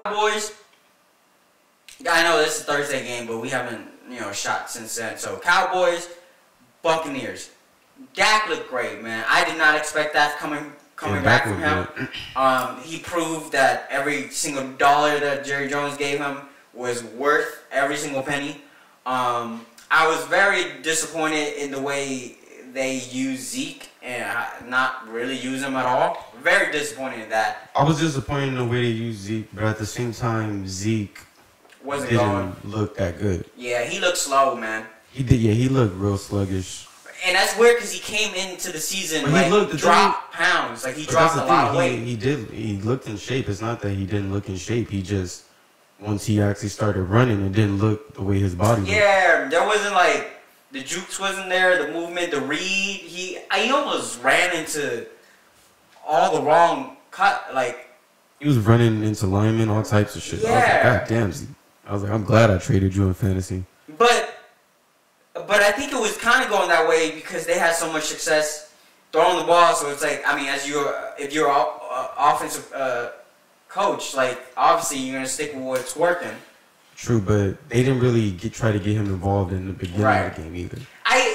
Cowboys. I know this is a Thursday game, but we haven't, shot since then. So Cowboys, Buccaneers. Dak looked great, man. I did not expect that coming back from him. He proved that every single dollar that Jerry Jones gave him was worth every single penny. I was very disappointed in the way they used Zeke and not really use him at all. Very disappointed in that. I was disappointed in the way they used Zeke, but at the same time, Zeke didn't look that good. Yeah, he looked slow, man. He did. Yeah, he looked real sluggish. And that's weird because he came into the season dropped pounds. Like, he dropped a lot of weight. He looked in shape. It's not that he didn't look in shape. He just, once he actually started running, it didn't look the way his body looked. Yeah, there wasn't like, the jukes wasn't there, the movement, the read. He almost ran into all the wrong cut. Like, he was running into linemen, all types of shit. Yeah. I was like, God damn, Zeke. I was like, I'm glad I traded you in fantasy. But I think it was kind of going that way because they had so much success throwing the ball. So it's like, I mean, if you're an offensive coach, like, obviously you're gonna stick with what's working. True, but they didn't really try to get him involved in the beginning of the game either.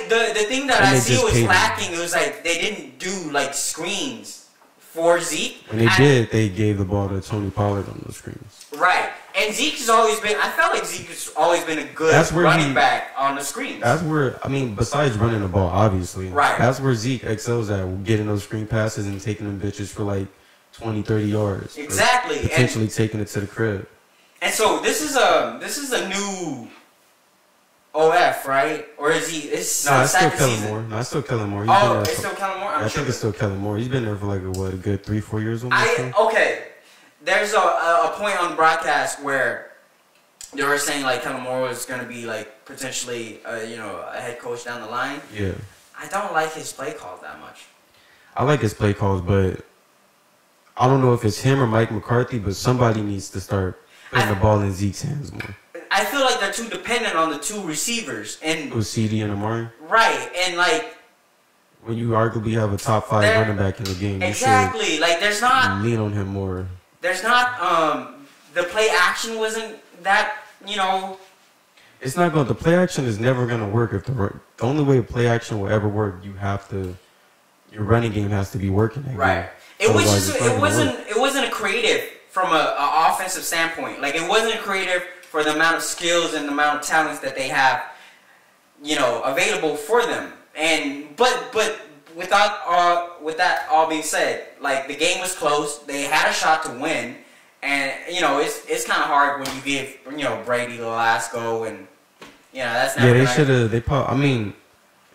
The thing that I see was lacking. It was like they didn't do like screens for Zeke. When they did, they gave the ball to Tony Pollard on those screens. Right. And Zeke has always been, I felt like Zeke has always been a good running back on the screens. That's where, I mean, besides running the ball, obviously. Right. That's where Zeke excels at, getting those screen passes and taking them bitches for like 20, 30 yards. Exactly. Potentially taking it to the crib. And so this is a new OF, right? Or is he? It's still Kellen Moore. No, it's still Kellen Moore. It's still Kellen Moore? I think it's still Kellen Moore. He's been there for like, a good 3-4 years almost. Okay. There's a point on the broadcast where they were saying like Kellen Moore was going to be like potentially a head coach down the line. Yeah. I don't like his play calls that much. I like his play calls, but I don't know if it's him or Mike McCarthy, but somebody needs to start putting the ball in Zeke's hands more. I feel like they're too dependent on the two receivers. And with CD and Amari? Right. And like, when you arguably have a top 5 running back in the game, exactly. You should like, there's not lean on him more. There's not the play action wasn't that, It's not going. The play action is never going to work if the only way play action will ever work, your running game has to be working. Right. It wasn't a creative from a offensive standpoint. Like, it wasn't creative for the amount of skills and the amount of talents that they have, available for them. And but with that all being said, like, the game was close. They had a shot to win, and it's kind of hard when you give Brady the last go, and that's not. Yeah, they should have. I mean,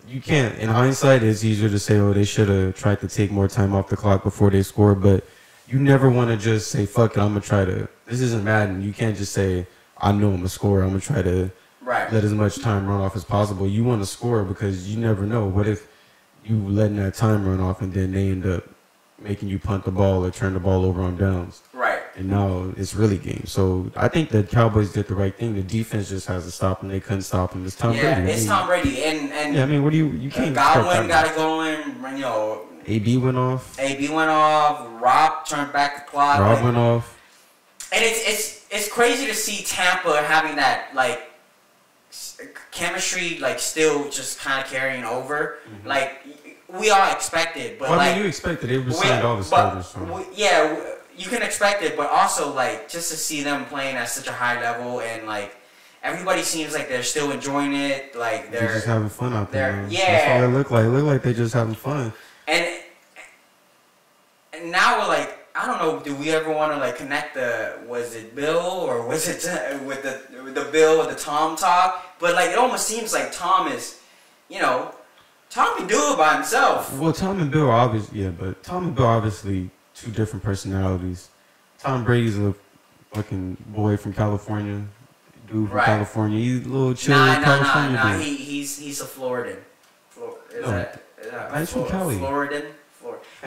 you can't. In hindsight, it's easier to say, oh, they should have tried to take more time off the clock before they scored, but you never want to just say, fuck it, I'm gonna try to. This isn't Madden. You can't just say, I know I'm a scorer. I'm gonna try to let as much time run off as possible. You want to score because you never know. What if you letting that time run off and then they end up making you punt the ball or turn the ball over on downs? Right. And now it's really game. So I think the Cowboys did the right thing. The defense just has to stop him. They couldn't stop him. It's Tom Brady. Yeah, it's Tom Brady. And yeah, I mean, what do you can't. Godwin got it going. AB went off. Rob turned back the clock. Rob went off. And it's crazy to see Tampa having that like chemistry, like, still just kind of carrying over. Mm-hmm. Like, we all expected, but you expected they signed all the starters. You can expect it, but also, like, just to see them playing at such a high level, and like, everybody seems like they're still enjoying it. Like, they're just having fun out there. Yeah, that's all they look like. They look like they're just having fun. And now we're like, I don't know. Do we ever want to like connect was it Bill or was it with the Bill with the Tom talk? But like, it almost seems like Tom is, Tom can do it by himself. Well, Tom and Bill are obviously two different personalities. Tom Brady's a fucking boy from California, dude from California. He's a little chill California dude. He's a Floridan. He's from Cali. Floridan.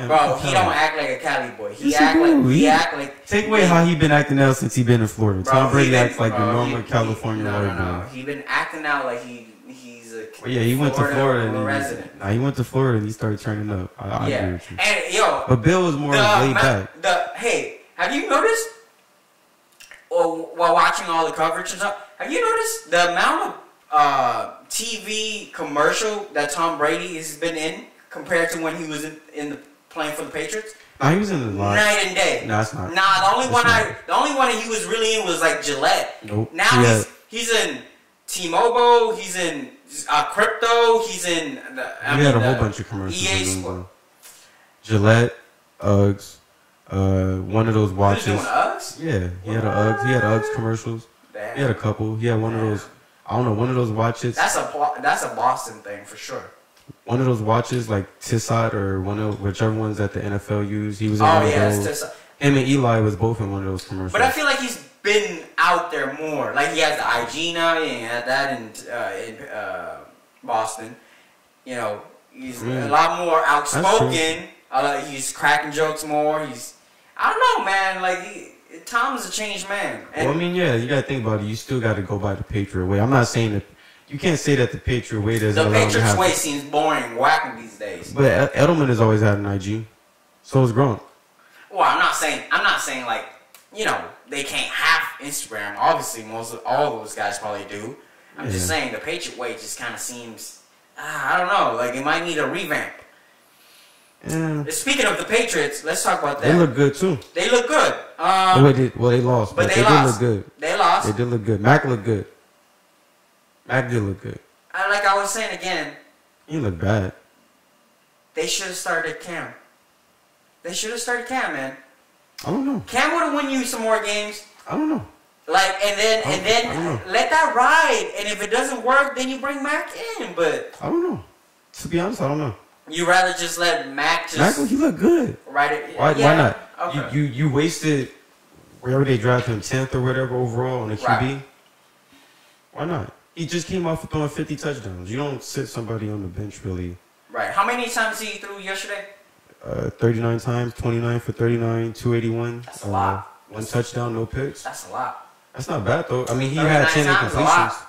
Bro, he don't act like a Cali boy. He act like. Take away how he been acting out since he been in Florida. Tom Brady acts like the normal California boy. No. He been acting out like he's a Well, yeah, he went to Florida and resident. Nah, he went to Florida and he started turning up. I agree with you. And yo, but Bill was more laid back. Hey, have you noticed? Or while watching all the coverage and stuff, have you noticed the amount of TV commercial that Tom Brady has been in compared to when he was playing for the Patriots? Nah, he was in the line. Night and day. Nah, it's not. Nah, the only one he was really in was like Gillette. Nope. Now he's in T-Mobile. He's in crypto. He's in he had a whole bunch of commercials. EA Sport. Gillette, Uggs, one of those watches. He was doing Uggs? Yeah, he had Uggs. He had Uggs commercials. Damn. He had a couple. He had one of those. I don't know, one of those watches. That's a Boston thing for sure. One of those watches, like Tissot or whichever ones that the NFL used. He was in one of those. Tissot. Him and Eli was both in one of those commercials. But I feel like he's been out there more. Like he has the IG now. He had that in Boston. You know, he's a lot more outspoken. He's cracking jokes more. I don't know, man. Like Tom is a changed man. Well, I mean, yeah, you gotta think about it. You still gotta go by the Patriot way. I'm not saying that. You can't say that the Patriot way doesn't allow him to have... The Patriots way seems boring, whacking these days. But Edelman has always had an IG. So has Gronk. Well, I'm not saying like, you know, they can't have Instagram. Obviously, all those guys probably do. I'm just saying the Patriot way just kind of seems, I don't know, like it might need a revamp. Yeah. Speaking of the Patriots, let's talk about that. They look good too. They look good. They lost, but they did look good. They lost. They did look good. Mac looked good. Mac did look good. Like I was saying again. He looked bad. They should have started Cam. They should have started Cam, man. I don't know. Cam would have won you some more games. I don't know. Like and then let that ride. And if it doesn't work, then you bring Mac in. But I don't know. To be honest, I don't know. You rather just let Mac just he looked good. Right? Why not? Okay. You wasted wherever they drafted him 10th or whatever overall on the QB. Right. Why not? He just came off of throwing 50 touchdowns. You don't sit somebody on the bench really. Right. How many times he threw yesterday? 39 times, 29 for 39, 281. That's a lot. One touchdown, no picks. That's a lot. That's not bad though. I mean, he had 10 incompletions.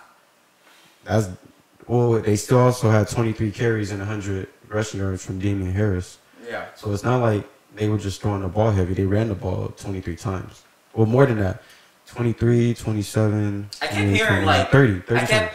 They still also had 23 carries and 100 rushing yards from Damian Harris. Yeah. So it's not like they were just throwing the ball heavy. They ran the ball 23 times. Well, more than that. 23, 27. I kept hearing like 30 I kept